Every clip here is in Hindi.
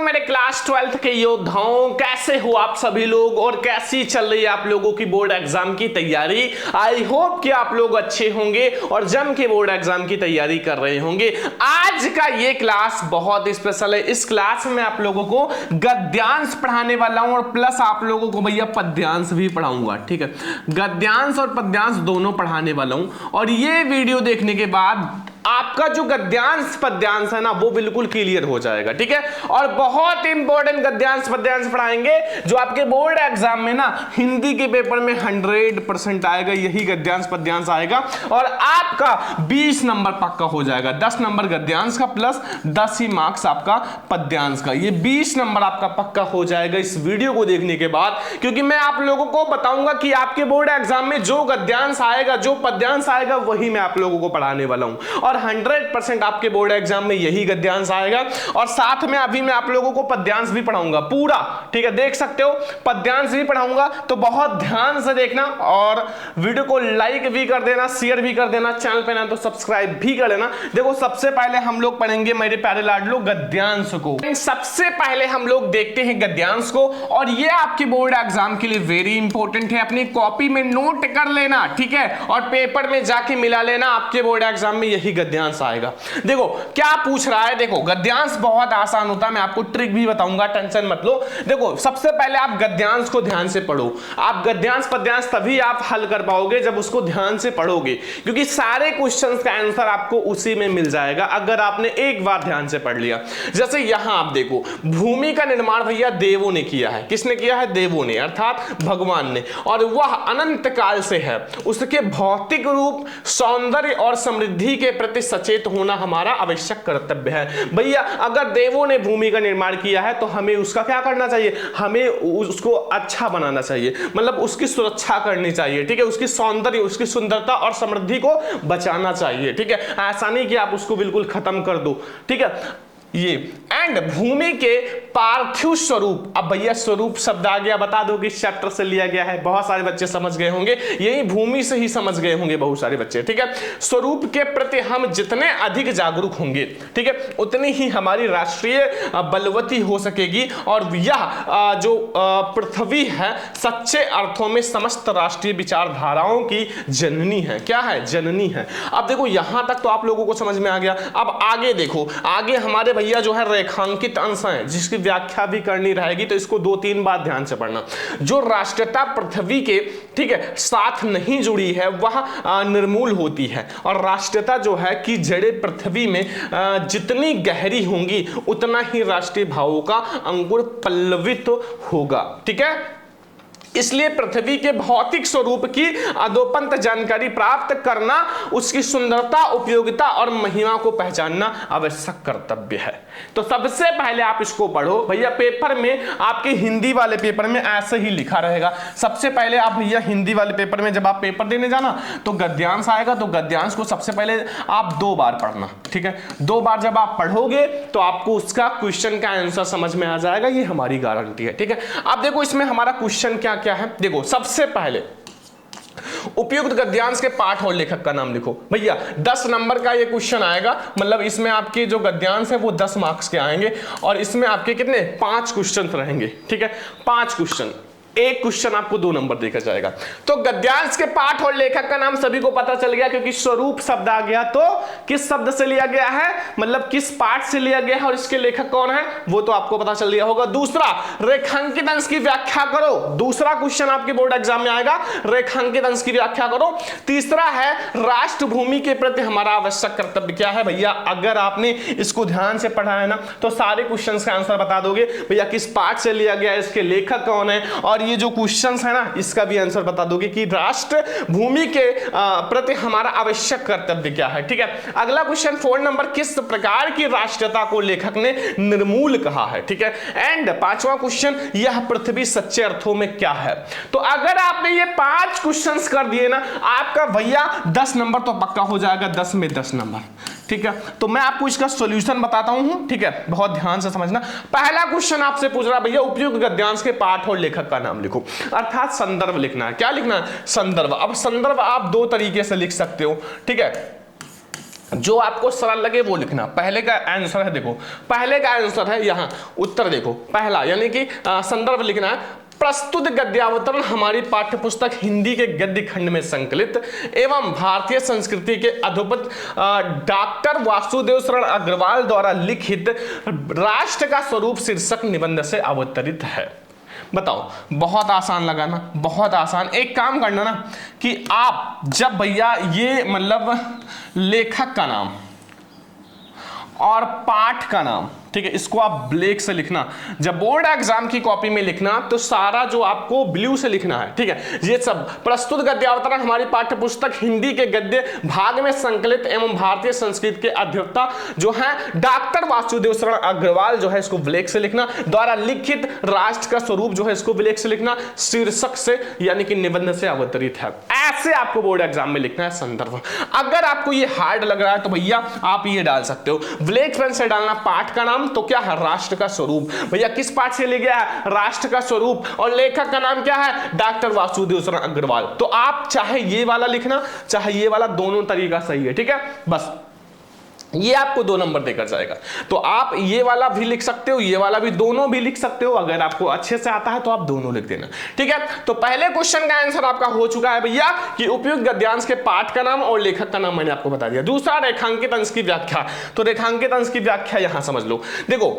मेरे क्लास 12th के योद्धाओं, कैसे हो आप सभी लोग और कैसी चल रही है आप लोगों की बोर्ड एग्जाम की तैयारी। आई होप कि आप लोग अच्छे होंगे और जम के बोर्ड एग्जाम की तैयारी कर रहे होंगे। आज का ये क्लास बहुत स्पेशल है। इस क्लास में आप लोगों को गद्यांश पढ़ाने वाला हूं और प्लस आप लोगों को भैया पद्यांश भी पढ़ाऊंगा। ठीक है, गद्यांश और पद्यांश दोनों पढ़ाने वाला हूं और ये वीडियो देखने के बाद आपका जो गद्यांश पद्यांश है ना वो बिल्कुल क्लियर हो जाएगा। ठीक है, और बहुत इंपॉर्टेंट गद्यांश पद्यांश पढ़ाएंगे जो आपके बोर्ड एग्जाम में ना हिंदी के पेपर में 100% आएगा। यही गद्यांश पद्यांश आएगा और आपका 20 नंबर पक्का हो जाएगा। 10 नंबर गद्यांश का प्लस 10 ही मार्क्स आपका पद्यांश का, ये 20 नंबर आपका पक्का हो जाएगा इस वीडियो को देखने के बाद। क्योंकि मैं आप लोगों को बताऊंगा कि आपके बोर्ड एग्जाम में जो गद्यांश आएगा जो पद्यांश आएगा वही मैं आप लोगों को पढ़ाने वाला हूं और 100% आपके बोर्ड एग्जाम में यही गद्यांश आएगा और साथ में अभी मैं आप लोगों को पद्यांश भी पढ़ाऊंगा पूरा। ठीक है, देख सकते हो पद्यांश भी पढ़ाऊंगा, तो बहुत ध्यान से देखना और वीडियो को लाइक भी कर देना, शेयर भी कर देना, चैनल पे ना तो सब्सक्राइब भी कर लेना। देखो सबसे पहले हम लोग पढ़ेंगे मेरे प्यारे लाडलो गद्यांश को। सबसे पहले हम लोग देखते हैं गद्यांश को और ये आपके बोर्ड एग्जाम के लिए वेरी इंपॉर्टेंट है। अपनी कॉपी में नोट कर लेना, ठीक है, और पेपर में जाके मिला लेना। आपके बोर्ड एग्जाम में यही गद्यांश आएगा। देखो क्या पूछ रहा है, देखो गद्यांश बहुत आसान होता है, मैं आपको ट्रिक भी बताऊंगा, टेंशन मत लो। देखो सबसे पहले आप गद्यांश को ध्यान से पढ़ो। आप गद्यांश पद्यांश तभी आप हल कर पाओगे जब उसको ध्यान से पढ़ोगे, क्योंकि सारे क्वेश्चंस का आंसर आपको उसी में मिल जाएगा अगर आपने एक बार ध्यान से पढ़ लिया। जैसे यहां आप देखो भूमि का निर्माण भैया देवों ने किया है। किसने किया है? देवों ने, अर्थात भगवान ने, और वह अनंत काल से है। उसके भौतिक रूप, सौंदर्य और समृद्धि के प्रति सचेत होना हमारा आवश्यक कर्तव्य है। भैया अगर देवों ने भूमि का निर्माण किया है तो हमें उसका क्या करना चाहिए? हमें उसको अच्छा बनाना चाहिए, मतलब उसकी सुरक्षा करनी चाहिए। ठीक है, उसकी सौंदर्य, उसकी सुंदरता और समृद्धि को बचाना चाहिए। ठीक है, ऐसा नहीं कि आप उसको बिल्कुल खत्म कर दो। ठीक है, ये एंड भूमि के पार्थिव स्वरूप। अब भैया स्वरूप शब्द आ गया, बता दो कि चैप्टर से लिया गया है। बहुत सारे बच्चे समझ गए होंगे, यही भूमि से ही समझ गए होंगे बहुत सारे बच्चे। ठीक है, स्वरूप के प्रति हम जितने अधिक जागरूक होंगे, ठीक है, उतनी ही हमारी राष्ट्रीय बलवती हो सकेगी और यह जो पृथ्वी है सच्चे अर्थों में समस्त राष्ट्रीय विचारधाराओं की जननी है। क्या है? जननी है। अब देखो यहां तक तो आप लोगों को समझ में आ गया। अब आगे देखो, आगे हमारे भैया जो है रेखांकित अंश हैं जिसकी व्याख्या भी करनी रहेगी, तो इसको 2-3 बार ध्यान से पढ़ना। जो राष्ट्रीयता पृथ्वी के, ठीक है, साथ नहीं जुड़ी है वह निर्मूल होती है और राष्ट्रीयता जो है कि जड़ें पृथ्वी में जितनी गहरी होंगी उतना ही राष्ट्रीय भावों का अंकुर पल्लवित होगा। ठीक है, इसलिए पृथ्वी के भौतिक स्वरूप की अधोपंत जानकारी प्राप्त करना, उसकी सुंदरता, उपयोगिता और महिमा को पहचानना आवश्यक कर्तव्य है। तो सबसे पहले आप इसको पढ़ो भैया। पेपर में आपके हिंदी वाले पेपर में ऐसे ही लिखा रहेगा। सबसे पहले आप भैया हिंदी वाले पेपर में जब आप पेपर देने जाना तो गद्यांश आएगा, तो गद्यांश को सबसे पहले आप 2 बार पढ़ना। ठीक है, 2 बार जब आप पढ़ोगे तो आपको उसका क्वेश्चन का आंसर समझ में आ जाएगा, ये हमारी गारंटी है। ठीक है, अब देखो इसमें हमारा क्वेश्चन क्या क्या है। देखो सबसे पहले उपयुक्त गद्यांश के पाठ और लेखक का नाम लिखो। भैया 10 नंबर का ये क्वेश्चन आएगा, मतलब इसमें आपके जो गद्यांश है वो 10 मार्क्स के आएंगे और इसमें आपके कितने? 5 क्वेश्चन रहेंगे। ठीक है, 5 क्वेश्चन, एक क्वेश्चन आपको 2 नंबर देखा जाएगा। तो गद्यांश के पाठ और लेखक का नाम सभी को पता चल गया, क्योंकि स्वरूप शब्द आ गया तो किस शब्द से लिया गया है, मतलब किस पाठ से लिया गया है और इसके लेखक कौन है वो तो आपको पता चल गया होगा। दूसरा, रेखांकित अंश की व्याख्या करो। दूसरा क्वेश्चन आपके बोर्ड एग्जाम में आएगा, रेखांकित अंश की व्याख्या करो। तीसरा है राष्ट्र भूमि के प्रति हमारा आवश्यक कर्तव्य क्या है। भैया अगर आपने इसको ध्यान से पढ़ा है ना तो सारे क्वेश्चन का आंसर बता दोगे। भैया किस पाठ से लिया गया है, इसके लेखक कौन है, और ये जो क्वेश्चंस है ना इसका भी आंसर बता दोगे कि राष्ट्र भूमि के प्रति हमारा आवश्यक कर्तव्य क्या है। ठीक है, अगला क्वेश्चन 4 नंबर, किस प्रकार की राष्ट्रीयता को लेखक ने निर्मूल कहा है। ठीक है, एंड 5वां क्वेश्चन, यह पृथ्वी सच्चे अर्थों में क्या है। तो अगर आपने ये 5 क्वेश्चंस कर दिए ना, आपका भैया 10 नंबर तो पक्का हो जाएगा, 10 में 10 नंबर। ठीक है, तो मैं आपको इसका सॉल्यूशन बताता हूं। ठीक है, बहुत ध्यान से समझना। पहला क्वेश्चन आपसे पूछ रहा भैया उपयुक्त गद्यांश के पाठ और लेखक का नाम लिखो, अर्थात संदर्भ लिखना है। क्या लिखना है? संदर्भ। अब संदर्भ आप 2 तरीके से लिख सकते हो। ठीक है, जो आपको सरल लगे वो लिखना। पहले का आंसर है, देखो पहले का आंसर है यहाँ उत्तर, देखो पहला यानी कि संदर्भ लिखना है, प्रस्तुत गद्यावतरण हमारी पाठ्यपुस्तक हिंदी के गद्य खंड में संकलित एवं भारतीय संस्कृति के अधोपत डॉक्टर वासुदेव शरण अग्रवाल द्वारा लिखित राष्ट्र का स्वरूप शीर्षक निबंध से अवतरित है। बताओ, बहुत आसान लगा ना, बहुत आसान। एक काम करना ना कि आप जब भैया ये मतलब लेखक का नाम और पाठ का नाम, ठीक है, इसको आप ब्लैक से लिखना। जब बोर्ड एग्जाम की कॉपी में लिखना तो सारा जो आपको ब्लू से लिखना है, ठीक है। ये सब प्रस्तुत गद्यावतरण हमारी पाठ्यपुस्तक हिंदी के गद्य भाग में संकलित एवं भारतीय संस्कृत के अधिवक्ता जो है डॉक्टर वासुदेव शरण अग्रवाल जो है इसको ब्लैक से लिखना, द्वारा लिखित राष्ट्र का स्वरूप जो है इसको ब्लैक से लिखना, शीर्षक से यानी कि निबंध से अवतरित है। ऐसे आपको बोर्ड एग्जाम में लिखना है संदर्भ। अगर आपको ये हार्ड लग रहा है तो भैया आप ये डाल सकते हो, ब्लैक पेन से डालना पाठ का नाम, तो क्या है राष्ट्र का स्वरूप। भैया किस पाठ से ले गया है, राष्ट्र का स्वरूप, और लेखक का नाम क्या है, डॉक्टर वासुदेव शरण अग्रवाल। तो आप चाहे ये वाला लिखना चाहे ये वाला, दोनों तरीका सही है, ठीक है। बस ये आपको 2 नंबर देकर जाएगा। तो आप ये वाला भी लिख सकते हो, ये वाला भी, दोनों भी लिख सकते हो। अगर आपको अच्छे से आता है तो आप दोनों लिख देना, ठीक है। तो पहले क्वेश्चन का आंसर आपका हो चुका है भैया कि उपयुक्त गद्यांश के पाठ का नाम और लेखक का नाम मैंने आपको बता दिया। दूसरा रेखांकित अंश की व्याख्या। तो रेखांकित अंश की व्याख्या यहां समझ लो। देखो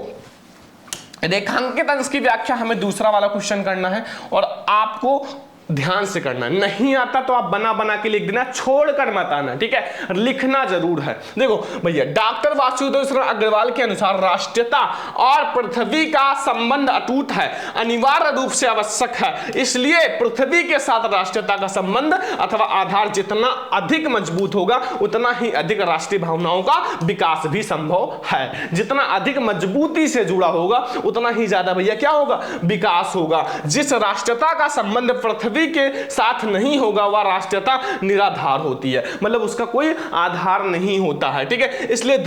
रेखांकित अंश की व्याख्या हमें दूसरा वाला क्वेश्चन करना है और आपको ध्यान से करना। नहीं आता तो आप बना बना के लिख देना, छोड़कर मत आना, ठीक है। लिखना जरूर है। देखो भैया डॉक्टर वासुदेव शरण अग्रवाल के अनुसार राष्ट्रीयता और पृथ्वी का संबंध अटूट है, अनिवार्य रूप से आवश्यक है। इसलिए पृथ्वी के साथ राष्ट्रीयता का संबंध अथवा आधार जितना अधिक मजबूत होगा उतना ही अधिक राष्ट्रीय भावनाओं का विकास भी संभव है। जितना अधिक मजबूती से जुड़ा होगा उतना ही ज्यादा भैया क्या होगा, विकास होगा। जिस राष्ट्रीयता का संबंध पृथ्वी के साथ नहीं होगा वह राष्ट्रीयता निराधार होती है, मतलब उसका कोई आधार नहीं होता है, ठीक है। इसलिए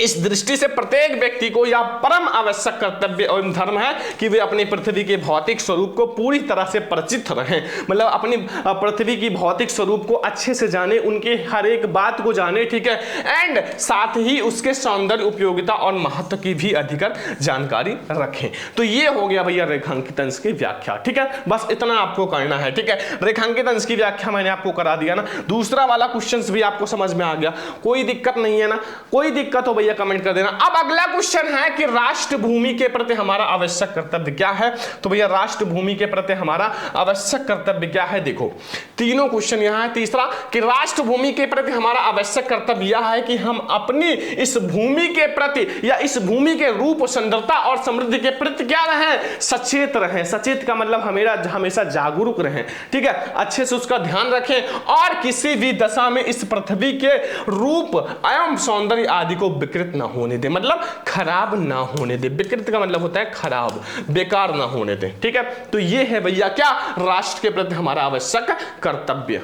इस दृष्टि से प्रत्येक व्यक्ति को यह परम आवश्यक कर्तव्य एवं धर्म है कि वे अपनी पृथ्वी के भौतिक स्वरूप को पूरी तरह से परिचित रहें, मतलब अपनी पृथ्वी की भौतिक स्वरूप को अच्छे से जाने, उनके हर एक बात को जाने, ठीक है। एंड साथ ही उसके सौंदर्य, उपयोगिता और महत्व की भी अधिक जानकारी रखें। तो ये हो गया भैया रेखांकित अंश की व्याख्या, ठीक है। बस इतना आपको करना है, ठीक है। रेखांकित अंश की व्याख्या मैंने आपको करा दिया ना। दूसरा वाला क्वेश्चन भी आपको समझ में आ गया, कोई दिक्कत नहीं है ना। कोई दिक्कत हो कमेंट कर देना। अब अगला क्वेश्चन है कि राष्ट्र भूमि के प्रति हमारा आवश्यक कर्तव्य क्या है। तो भैया राष्ट्र भूमि के प्रति हमारा आवश्यक कर्तव्य क्या है, देखो तीनों क्वेश्चन यहां है। तीसरा कि राष्ट्र भूमि के प्रति हमारा आवश्यक कर्तव्य यह है कि हम अपनी इस भूमि के प्रति या इस भूमि के रूप, सुंदरता और समृद्धि के प्रति क्या रहें, सचेत रहें। सचेत का मतलब हमेशा जागरूक रहें, ठीक है। अच्छे से उसका ध्यान रखें और किसी भी दशा में इस पृथ्वी के रूप एवं सौंदर्य आदि को विकृत ना होने दे, मतलब खराब ना होने दे। विकृत का मतलब होता है खराब, बेकार ना होने दे, ठीक है। तो ये है भैया क्या, राष्ट्र के प्रति हमारा आवश्यक कर्तव्य,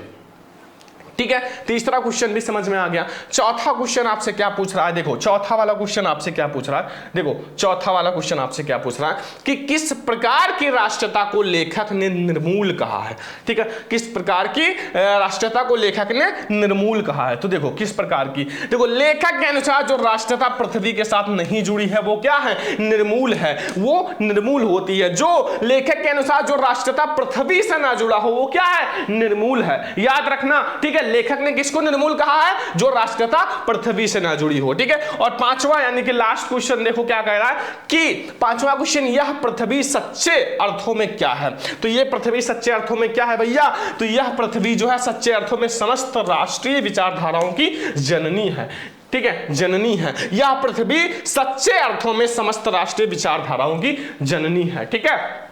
ठीक है। तीसरा क्वेश्चन भी समझ में आ गया। चौथा क्वेश्चन आपसे क्या पूछ रहा है, देखो चौथा वाला क्वेश्चन आपसे क्या पूछ रहा है, देखो चौथा वाला क्वेश्चन आपसे क्या पूछ रहा है कि किस प्रकार की राष्ट्रीयता को लेखक ने निर्मूल कहा है, ठीक है। किस प्रकार की राष्ट्रीयता को लेखक ने निर्मूल कहा है। तो देखो किस प्रकार की, देखो लेखक के अनुसार जो राष्ट्रीयता पृथ्वी के साथ नहीं जुड़ी है वो क्या है, निर्मूल है, वो निर्मूल होती है। जो लेखक के अनुसार जो राष्ट्रीयता पृथ्वी से ना जुड़ा हो वो क्या है, निर्मूल है। याद रखना, ठीक है। लेखक ने किसको निर्मूल कहा है, जो राष्ट्रीयता पृथ्वी से ना जुड़ी हो, ठीक है। और पांचवा यानी कि लास्ट क्वेश्चन देखो क्या कह रहा है कि पांचवा क्वेश्चन, यह पृथ्वी सच्चे अर्थों में क्या है। तो ये पृथ्वी सच्चे अर्थों में क्या है भैया, तो यह पृथ्वी जो है सच्चे अर्थों में समस्त राष्ट्रीय विचारधाराओं की जननी है, ठीक है, जननी है। यह पृथ्वी सच्चे अर्थों में समस्त राष्ट्रीय विचारधाराओं की जननी है, ठीक है।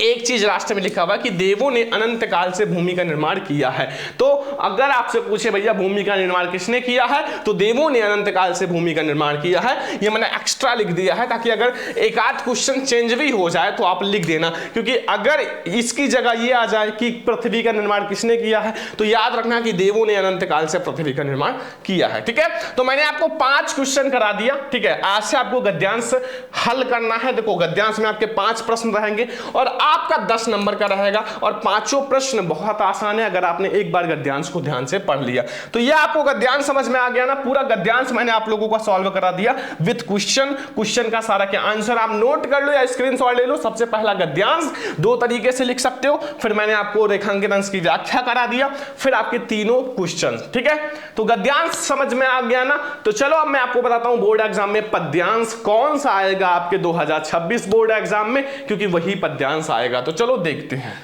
एक चीज राष्ट्र में लिखा हुआ कि देवों ने अनंत काल से भूमि का निर्माण किया है। तो अगर आपसे पूछे भैया भूमि का निर्माण किसने किया है, तो देवों ने अनंत काल से भूमि का निर्माण किया है। ये मैंने एक्स्ट्रा लिख दिया है ताकि अगर एक आध क्वेश्चन चेंज भी हो जाए तो आप लिख देना, क्योंकि अगर इसकी जगह ये आ जाए कि पृथ्वी का निर्माण किसने किया है तो याद रखना कि देवों ने अनंत काल से पृथ्वी का निर्माण किया है, ठीक है। तो मैंने आपको 5 क्वेश्चन करा दिया, ठीक है। आज से आपको गद्यांश हल करना है। देखो गद्यांश में आपके 5 प्रश्न रहेंगे और आपका 10 नंबर का रहेगा और पांचों प्रश्न बहुत आसान है अगर आपने एक बार गद्यांश को ध्यान से पढ़ लिया तो। ये आपको गद्यांश समझ में आ गया ना, पूरा गद्यांश मैंने आप लोगों का सॉल्व करा दिया विद क्वेश्चन का सारा क्या आंसर आप नोट कर लो या स्क्रीनशॉट ले लो। सबसे पहला गद्यांश 2 तरीके से लिख सकते हो, फिर मैंने आपको रेखांकित अंश की व्याख्या करा दिया, फिर आपके तीनों क्वेश्चन। ठीक है, तो गद्यांश समझ में आ गया ना। तो चलो अब मैं आपको बताता हूं बोर्ड एग्जाम में पद्यांश कौन सा आएगा आपके 2026 बोर्ड एग्जाम में, क्योंकि वही पद्यांश आएगा। तो चलो देखते हैं।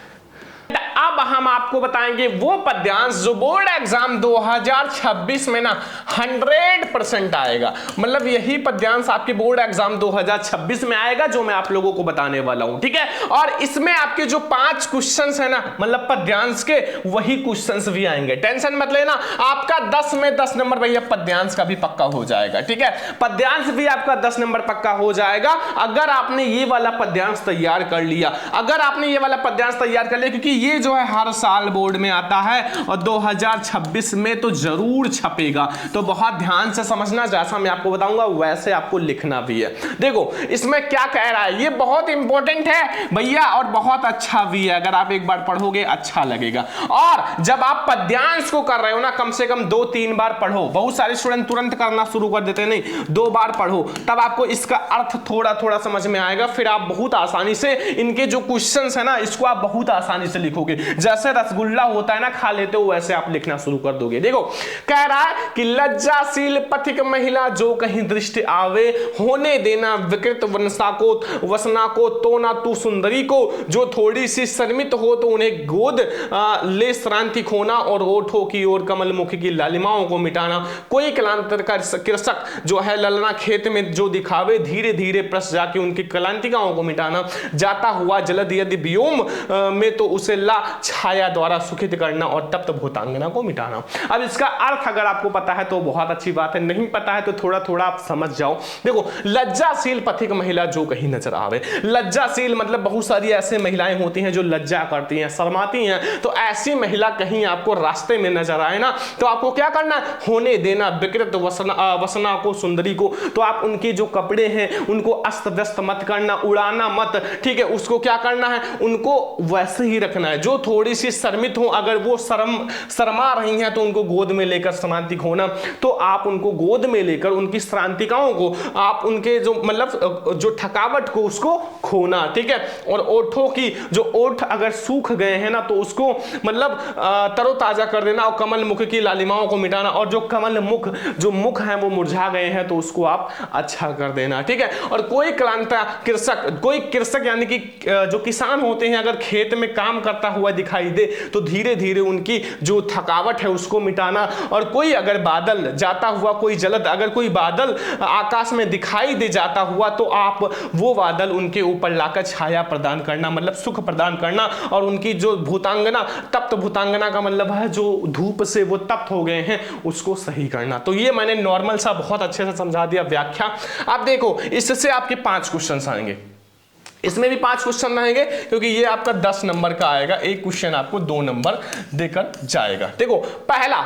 अब हम आपको बताएंगे वो पद्यांश जो बोर्ड एग्जाम 2026 में ना 100% आएगा, मतलब यही पद्यांश आपके बोर्ड एग्जाम 2026 में आएगा जो मैं आप लोगों को बताने वाला हूं। ठीक है, और इसमें आपके जो 5 क्वेश्चंस है ना, मतलब पद्यांश के, वही क्वेश्चंस भी आएंगे। टेंशन मत लेना, आपका 10 में 10 नंबर भैया पद्यांश का भी पक्का हो जाएगा। ठीक है, पद्यांश भी आपका 10 नंबर पक्का हो जाएगा अगर आपने ये वाला पद्यांश तैयार कर लिया। अगर आपने ये वाला पद्यांश तैयार कर लिया, क्योंकि ये जो है हर साल बोर्ड में आता है और 2026 में तो जरूर छपेगा, तो बहुत ध्यान से समझना, जैसा मैं आपको बताऊंगा वैसे आपको लिखना भी है। देखो इसमें क्या कह रहा है, ये बहुत इंपॉर्टेंट है भैया और बहुत अच्छा भी है, अगर आप एक बार पढ़ोगे अच्छा लगेगा। और जब आप पद्यांश को कर रहे हो ना, कम से कम 2-3 बार पढ़ो। बहुत सारे स्टूडेंट तुरंत करना शुरू कर देते हैं, नहीं 2 बार पढ़ो, तब आपको इसका अर्थ थोड़ा थोड़ा समझ में आएगा। फिर आप बहुत आसानी से इनके जो क्वेश्चंस है ना, इसको आप बहुत आसानी से लिखोगे। जैसे रसगुल्ला होता है ना, खा लेते हो, वैसे आप लिखना शुरू कर दोगे। देखो कह रहा है कि लज्जाशील पथिक महिला जो कहीं दृष्टि आवे, होने देना विकृत वसना को तो ना तू सुंदरी को, जो थोड़ी सी शर्मित हो तो उन्हें गोद ले श्रांति खोना, और ओठों की ओर कमल मुख की लालिमाओं को मिटाना। कोई कलांतर का कृषक जो है ललना खेत में जो दिखावे, धीरे धीरे प्रस जाके उनकी कलांतिकाओं को मिटाना। जाता हुआ जलद यदि व्योम में तो उसे ला छाया द्वारा सुखित करना, और तप्त भूतांगना को मिटाना। अब इसका अर्थ अगर आपको पता है तो बहुत अच्छी बात है, नहीं पता है तो थोड़ा थोड़ा आप समझ जाओ। देखो लज्जाशील पथिक महिला जो कहीं नजर आवे, लज्जाशील मतलब बहुत सारी ऐसे महिलाएं होती हैं जो लज्जा करती हैं, शर्माती हैं, तो ऐसी महिला कहीं आपको रास्ते में नजर आए ना, तो आपको क्या करना है, होने देना विकृत वसना को सुंदरी को। तो आप उनके जो कपड़े हैं उनको अस्त व्यस्त मत करना, उड़ाना मत। ठीक है, उसको क्या करना है, उनको वैसे ही रखना है। जो थोड़ी सी शर्मित हो, अगर वो शर्मा रही हैं तो उनको गोद में लेकर श्रांतिक होना, तो आप उनको गोद में लेकर उनकी श्रांतिकाओं को, आप उनके जो मतलब जो थकावट को उसको खोना। ठीक है, और ओठों की जो ओठ अगर सूख गए हैं ना, तो उसको मतलब तरोताजा कर देना, और कमल मुख की लालिमाओं को मिटाना, और जो कमल मुख जो मुख है वो मुरझा गए हैं तो उसको आप अच्छा कर देना। ठीक है, और कोई क्लांता कृषक, कोई कृषक यानी कि जो किसान होते हैं, अगर खेत में काम करता हुआ दिखाई दे तो धीरे धीरे उनकी जो थकावट है उसको मिटाना। और कोई अगर बादल जाता हुआ, कोई जलद अगर कोई बादल आकाश में दिखाई दे जाता हुआ, तो आप वो बादल उनके ऊपर लाकर छाया प्रदान करना, मतलब सुख प्रदान करना। और उनकी जो भूतांगना, तप्त भूतांगना का मतलब है जो धूप से वो तप्त हो गए हैं, उसको सही करना। तो ये मैंने नॉर्मल सा बहुत अच्छे से समझा दिया व्याख्या। आप देखो इससे आपके 5 क्वेश्चन आएंगे, इसमें भी 5 क्वेश्चन रहेंगे, क्योंकि ये आपका 10 नंबर का आएगा, एक क्वेश्चन आपको 2 नंबर देकर जाएगा। देखो पहला,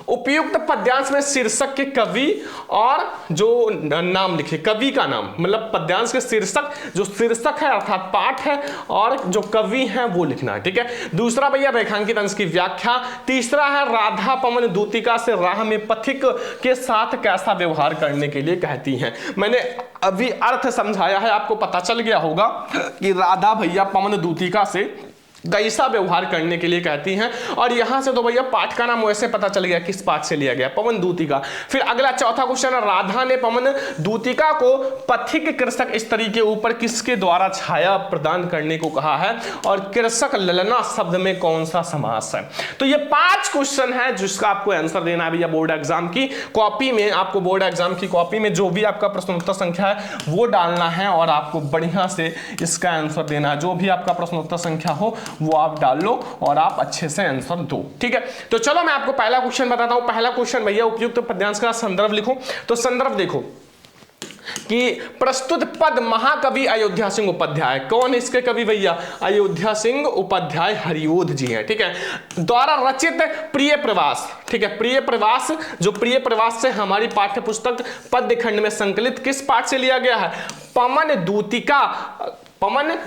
उपयुक्त पद्यांश में शीर्षक के कवि और जो नाम लिखे, कवि का नाम, मतलब पद्यांश के शीर्षक, जो शीर्षक है अर्थात पाठ है, और जो कवि है वो लिखना है। ठीक है, दूसरा भैया रेखांकित अंश की व्याख्या। तीसरा है राधा पवन दूतिका से राह में पथिक के साथ कैसा व्यवहार करने के लिए कहती हैं। मैंने अभी अर्थ समझाया है, आपको पता चल गया होगा कि राधा भैया पवन दूतिका से कैसा व्यवहार करने के लिए कहती हैं। और यहां से तो भैया पाठ का नाम वैसे पता चल गया किस पाठ से लिया गया, पवन दूतिका। फिर अगला चौथा क्वेश्चन है, राधा ने पवन दूतिका को पथिक कृषक स्त्री के ऊपर किसके द्वारा छाया प्रदान करने को कहा है, और कृषक ललना शब्द में कौन सा समास है। तो ये 5 क्वेश्चन है जिसका आपको आंसर देना है भैया बोर्ड एग्जाम की कॉपी में। आपको बोर्ड एग्जाम की कॉपी में जो भी आपका प्रश्नोत्तर संख्या है वो डालना है, और आपको बढ़िया से इसका आंसर देना है। जो भी आपका प्रश्नोत्तर संख्या हो वो आप डाल लो और आप अच्छे से आंसर दो। ठीक है, तो चलो मैं आपको पहला क्वेश्चन बताता हूं। पहला क्वेश्चन भैया, उपयुक्त पद्यांश का संदर्भ लिखो। तो संदर्भ देखो, कि प्रस्तुत पद महाकवि अयोध्या सिंह उपाध्याय, कौन इसके कवि भैया? अयोध्या सिंह उपाध्याय हरिओध जी हैं, ठीक है, द्वारा रचित प्रिय प्रवास, ठीक है, प्रिय प्रवास, जो प्रिय प्रवास से हमारी पाठ्य पुस्तक पद्य खंड में संकलित किस पाठ से लिया गया है? पवन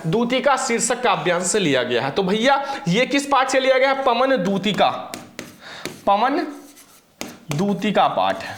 दूतिका शीर्षक काव्यांश से लिया गया है। तो भैया ये किस पाठ से लिया गया है? पवन दूतिका पाठ है,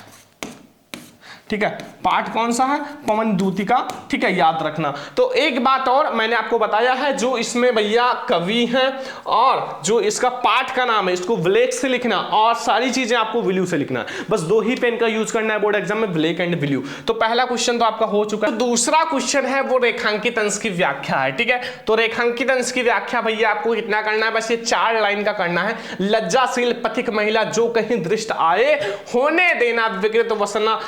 ठीक है, पाठ कौन सा है? पवन दूतिका, ठीक है, याद रखना। तो एक बात और मैंने आपको बताया है, जो इसमें भैया कवि हैं और जो इसका पाठ का नाम है, इसको ब्लैक से लिखना और सारी चीजें आपको ब्लू से लिखना है। बस 2 ही पेन का यूज करना है बोर्ड एग्जाम में, ब्लैक एंड ब्लू। तो पहला क्वेश्चन तो आपका हो चुका है। तो दूसरा क्वेश्चन है वो रेखांकित अंश की व्याख्या है, ठीक है। तो रेखांकित अंश की व्याख्या भैया आपको कितना करना है? बस ये 4 लाइन का करना है। लज्जाशील पथिक महिला जो कहीं दृष्ट आए, होने देना विकृत वसना,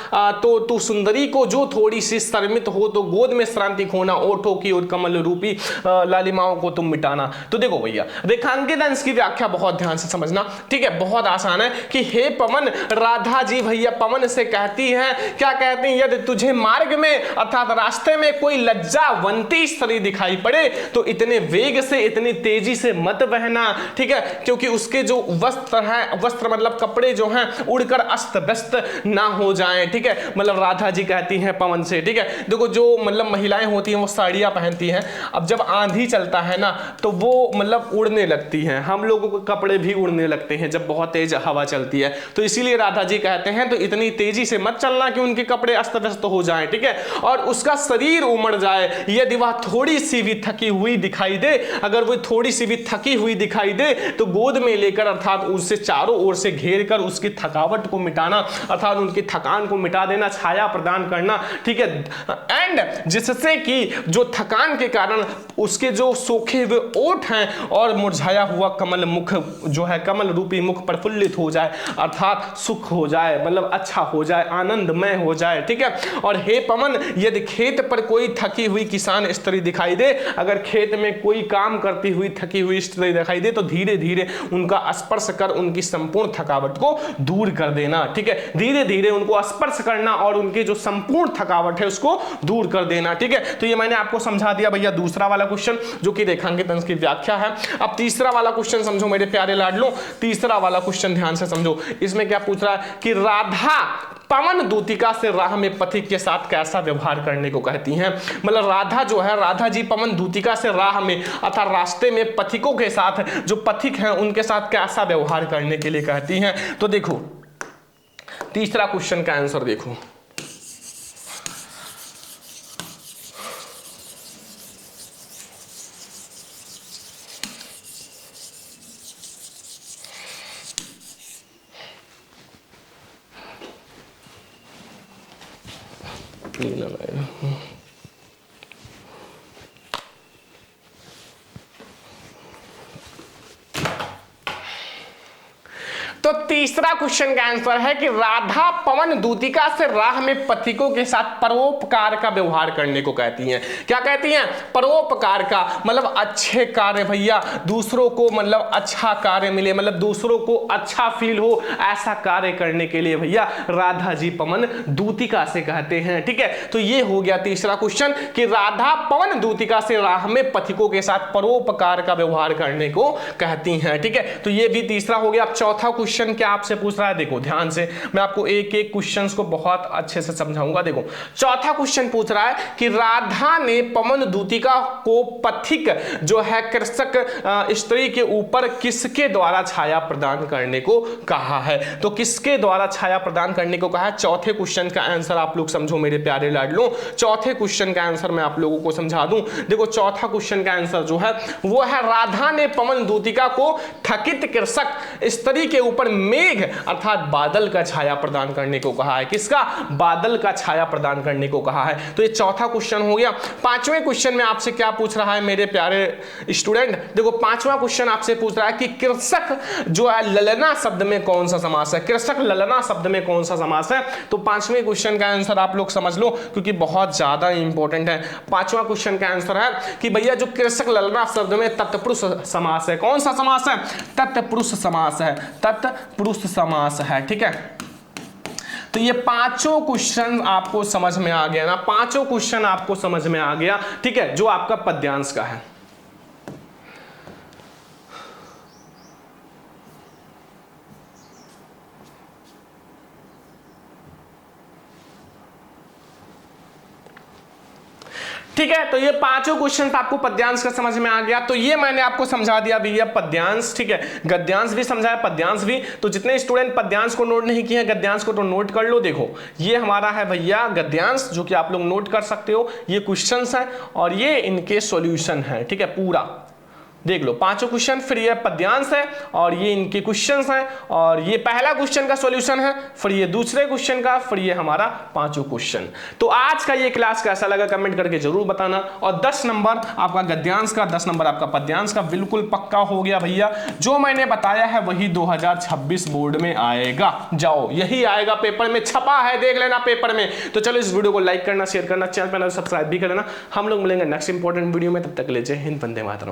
तो तू सुंदरी को जो थोड़ी सी शर्मित हो, तो गोद में श्रांति खोना, ओठों की और कमल रूपी लालिमाओं को तुम मिटाना। तो देखो भैया रेखांकित अंश की व्याख्या बहुत ध्यान से समझना, ठीक है, बहुत आसान है कि हे पवन, राधा जी भैया पवन से कहती हैं, क्या कहती हैं? यदि तुझे मार्ग में अर्थात रास्ते में कोई लज्जावंती स्त्री दिखाई पड़े तो इतने वेग से, इतनी तेजी से मत बहना, ठीक है, क्योंकि उसके जो वस्त्र हैं, वस्त्र मतलब कपड़े जो हैं, उड़कर अस्त व्यस्त ना हो जाएं, ठीक है। मतलब राधा जी कहती हैं पवन से, ठीक है। देखो जो मतलब महिलाएं होती हैं वो साड़ियां पहनती हैं, अब जब आंधी चलता है ना तो वो मतलब उड़ने लगती हैं, हम लोगों के कपड़े भी उड़ने लगते हैं जब बहुत तेज हवा चलती है। तो इसीलिए राधा जी कहते हैं तो इतनी तेजी से मत चलना कि उनके कपड़े अस्त व्यस्त हो जाएं, ठीक है, और उसका शरीर उमड़ जाए। यदि वह थोड़ी सी भी थकी हुई दिखाई दे, अगर वो थोड़ी सी भी थकी हुई दिखाई दे तो गोद में लेकर अर्थात उससे चारों ओर से घेर कर उसकी थकावट को मिटाना, अर्थात उनकी थकान को मिटा देना, छाया प्रदान करना, ठीक है, एंड जिससे कि जो थकान के कारण उसके जो सूखे हुए ओठ हैं और मुरझाया हुआ कमल मुख जो है, कमल रूपी मुख प्रफुल्लित हो जाए, अर्थात सुख हो जाए, मतलब अच्छा हो जाए, आनंदमय हो जाए, ठीक है। और हे पवन, यदि खेत पर कोई थकी हुई किसान स्त्री दिखाई दे, अगर खेत में कोई काम करती हुई थकी हुई स्त्री दिखाई दे तो धीरे धीरे उनका स्पर्श कर उनकी संपूर्ण थकावट को दूर कर देना, ठीक है, धीरे धीरे उनको स्पर्श करना और उनकी जो संपूर्ण थकावट है उसको दूर कर देना, ठीक है। तो ये मैंने आपको समझा दिया भैया दूसरा वाला क्वेश्चन जो कि रेखांकित अंश की व्याख्या है। अब तीसरा वाला क्वेश्चन समझो मेरे प्यारे लाडलो, तीसरा वाला क्वेश्चन ध्यान से समझो। इसमें क्या पूछ रहा है कि राधा पवन दूतिका से राह में पथिक के साथ कैसा व्यवहार करने को कहती हैं। मतलब राधा जो है, राधा जी पवन दूतिका से राह में अर्थात रास्ते में पथिकों के साथ, जो पथिक हैं उनके साथ कैसा व्यवहार करने के लिए कहती हैं। तो देखो तीसरा क्वेश्चन का आंसर देखो, तो तीसरा क्वेश्चन का आंसर है कि राधा पवन दूतिका से राह में पथिकों के साथ परोपकार का व्यवहार करने को कहती हैं। क्या कहती हैं? परोपकार का, मतलब अच्छे कार्य भैया, दूसरों को मतलब अच्छा कार्य मिले, मतलब दूसरों को अच्छा फील हो, ऐसा कार्य करने के लिए भैया राधा जी पवन दूतिका से कहते हैं, ठीक है। तो ये हो गया तीसरा क्वेश्चन कि राधा पवन दूतिका से राह में पथिकों के साथ परोपकार का व्यवहार करने को कहती हैं, ठीक है। तो ये भी तीसरा हो गया। अब चौथा क्वेश्चन क्या आपसे पूछ रहा है, देखो ध्यान से, मैं आपको एक एक क्वेश्चंस को बहुत अच्छे से समझाऊंगा। देखो चौथा क्वेश्चन पूछ रहा है कि राधा ने पवन दूतिका को पथिक जो है कृषक स्त्री के ऊपर किसके द्वारा छाया प्रदान करने को कहा है। तो किसके द्वारा छाया प्रदान करने को कहा है, चौथे क्वेश्चन का आंसर आप लोग समझो मेरे प्यारे लाडलो। चौथे क्वेश्चन का आंसर मैं आप लोगों को समझा दूं। देखो चौथा क्वेश्चन का आंसर जो है वो है राधा ने पवन दूतिका को थकित कृषक स्त्री के ऊपर मेघ अर्थात बादल का छाया प्रदान करने को कहा है। किसका? बादल का छाया प्रदान करने को कहा है। तो ये चौथा क्वेश्चन हो गया। पांचवें क्वेश्चन में आपसे क्या पूछ रहा है मेरे प्यारे स्टूडेंट, देखो पांचवा क्वेश्चन आपसे पूछ रहा है कि कृषक जो है ललना शब्द में कौन सा समास है। कृषक ललना शब्द में कौन सा समास है। तो पांचवें क्वेश्चन का आंसर आप लोग समझ लो क्योंकि बहुत ज्यादा इंपॉर्टेंट है। पांचवा क्वेश्चन का आंसर है कि भैया जो कृषक ललना शब्द में तत्पुरुष समास है, कौन सा समास है? तत्पुरुष समास है, तत्पुरुष समास है, ठीक है। तो ये पांचों क्वेश्चन आपको समझ में आ गया ना, पांचों क्वेश्चन आपको समझ में आ गया, ठीक है, जो आपका पद्यांश का है। ठीक है, तो ये पांचों क्वेश्चन आपको पद्यांश का समझ में आ गया। तो ये मैंने आपको समझा दिया भैया पद्यांश, ठीक है, गद्यांश भी समझाया, पद्यांश भी। तो जितने स्टूडेंट पद्यांश को नोट नहीं किए हैं, गद्यांश को तो नोट कर लो। देखो ये हमारा है भैया गद्यांश, जो कि आप लोग नोट कर सकते हो। ये क्वेश्चंस हैं और ये इनके सॉल्यूशन है, ठीक है, पूरा देख लो, पांचों क्वेश्चन, फिर ये पद्यांश है और ये इनके क्वेश्चंस हैं, और ये पहला क्वेश्चन का सॉल्यूशन है, फिर ये दूसरे क्वेश्चन का, फिर ये हमारा पांचों क्वेश्चन। तो आज का ये क्लास कैसा लगा कमेंट करके जरूर बताना। और 10 नंबर आपका गद्यांश का, 10 नंबर आपका पद्यांश का बिल्कुल पक्का हो गया भैया। जो मैंने बताया है वही 2026 बोर्ड में आएगा, जाओ यही आएगा, पेपर में छपा है, देख लेना पेपर में। तो चलो इस वीडियो को लाइक करना, शेयर करना, चैनल पर सब्सक्राइब भी कर लेना। हम लोग मिलेंगे नेक्स्ट इंपॉर्टेंट वीडियो में, तब तक ले जय हिंद, वंदे मातरम।